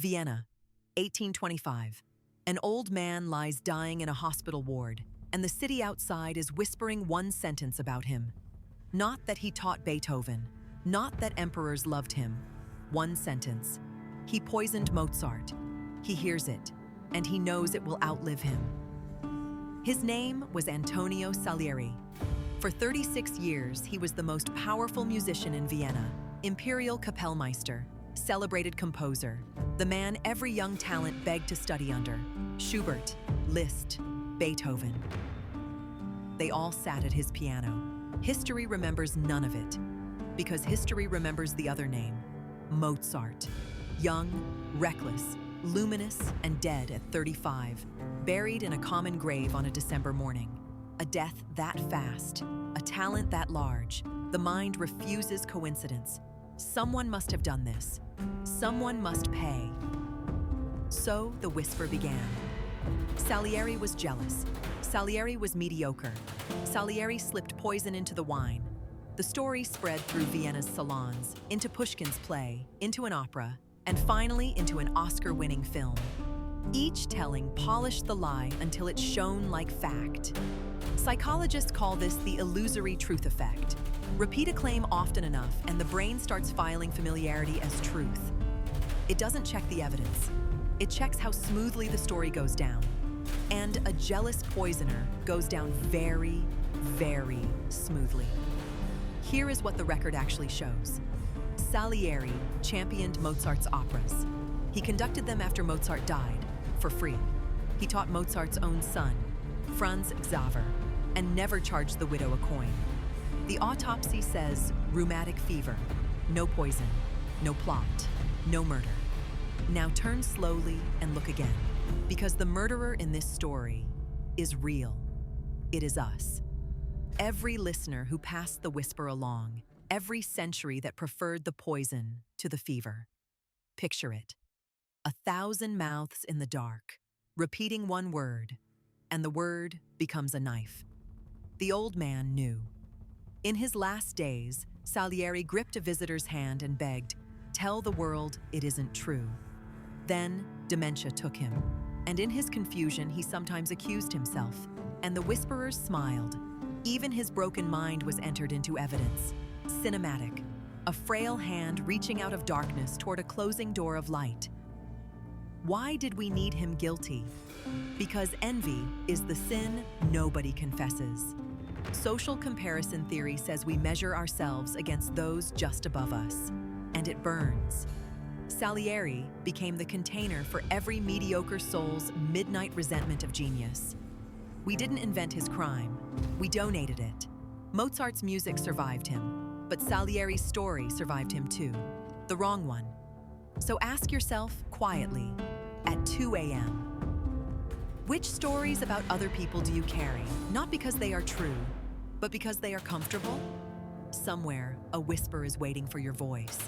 Vienna, 1825. An old man lies dying in a hospital ward, and the city outside is whispering one sentence about him. Not that he taught Beethoven, not that emperors loved him. One sentence. He poisoned Mozart. He hears it, and he knows it will outlive him. His name was Antonio Salieri. For 36 years, he was the most powerful musician in Vienna, imperial Kapellmeister, celebrated composer, the man every young talent begged to study under: Schubert, Liszt, Beethoven. They all sat at his piano. History remembers none of it, because history remembers the other name, Mozart. Young, reckless, luminous, and dead at 35, buried in a common grave on a December morning. A death that fast, a talent that large, the mind refuses coincidence. Someone must have done this. Someone must pay. So the whisper began. Salieri was jealous. Salieri was mediocre. Salieri slipped poison into the wine. The story spread through Vienna's salons, into Pushkin's play, into an opera, and finally into an Oscar-winning film. Each telling polished the lie until it shone like fact. Psychologists call this the illusory truth effect. Repeat a claim often enough, and the brain starts filing familiarity as truth. It doesn't check the evidence. It checks how smoothly the story goes down. And a jealous poisoner goes down very, very smoothly. Here is what the record actually shows. Salieri championed Mozart's operas. He conducted them after Mozart died, for free. He taught Mozart's own son, Franz Xaver, and never charged the widow a coin. The autopsy says rheumatic fever, no poison, no plot, no murder. Now turn slowly and look again, because the murderer in this story is real. It is us. Every listener who passed the whisper along, every century that preferred the poison to the fever. Picture it. 1,000 mouths in the dark, repeating one word, and the word becomes a knife. The old man knew. In his last days, Salieri gripped a visitor's hand and begged, "Tell the world it isn't true." Then dementia took him, and in his confusion he sometimes accused himself, and the whisperers smiled. Even his broken mind was entered into evidence. Cinematic, a frail hand reaching out of darkness toward a closing door of light. Why did we need him guilty? Because envy is the sin nobody confesses. Social comparison theory says we measure ourselves against those just above us, and it burns. Salieri became the container for every mediocre soul's midnight resentment of genius. We didn't invent his crime, we donated it. Mozart's music survived him, but Salieri's story survived him too. The wrong one. So ask yourself quietly, at 2 a.m., which stories about other people do you carry, not because they are true, but because they are comfortable? Somewhere, a whisper is waiting for your voice.